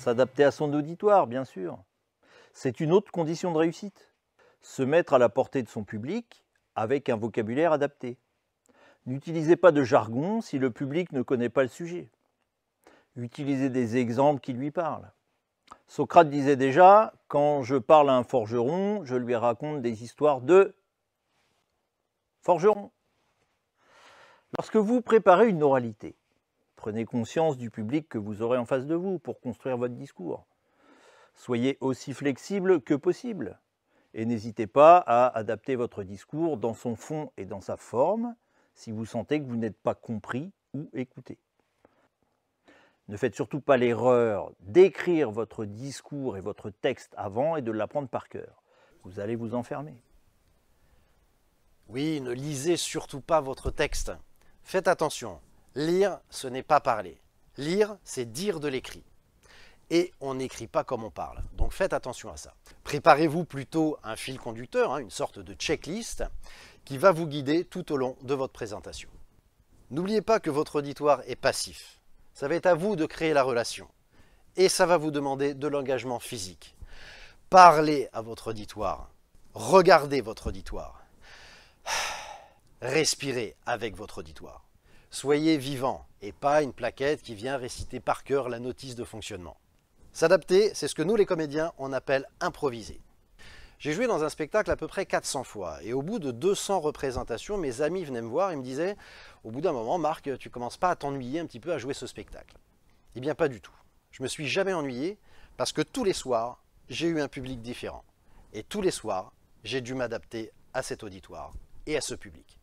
S'adapter à son auditoire, bien sûr. C'est une autre condition de réussite. Se mettre à la portée de son public avec un vocabulaire adapté. N'utilisez pas de jargon si le public ne connaît pas le sujet. Utilisez des exemples qui lui parlent. Socrate disait déjà, quand je parle à un forgeron, je lui raconte des histoires de forgeron. Lorsque vous préparez une oralité, prenez conscience du public que vous aurez en face de vous pour construire votre discours. Soyez aussi flexible que possible et n'hésitez pas à adapter votre discours dans son fond et dans sa forme si vous sentez que vous n'êtes pas compris ou écouté. Ne faites surtout pas l'erreur d'écrire votre discours et votre texte avant et de l'apprendre par cœur. Vous allez vous enfermer. Oui, ne lisez surtout pas votre texte. Faites attention, lire, ce n'est pas parler. Lire, c'est dire de l'écrit. Et on n'écrit pas comme on parle, donc faites attention à ça. Préparez-vous plutôt un fil conducteur, une sorte de checklist, qui va vous guider tout au long de votre présentation. N'oubliez pas que votre auditoire est passif. Ça va être à vous de créer la relation. Et ça va vous demander de l'engagement physique. Parlez à votre auditoire. Regardez votre auditoire. Respirez avec votre auditoire. Soyez vivant et pas une plaquette qui vient réciter par cœur la notice de fonctionnement. S'adapter, c'est ce que nous les comédiens, on appelle improviser. J'ai joué dans un spectacle à peu près 400 fois et au bout de 200 représentations, mes amis venaient me voir et me disaient « Au bout d'un moment, Marc, tu commences pas à t'ennuyer un petit peu à jouer ce spectacle ?» Eh bien, pas du tout. Je me suis jamais ennuyé parce que tous les soirs, j'ai eu un public différent. Et tous les soirs, j'ai dû m'adapter à cet auditoire et à ce public.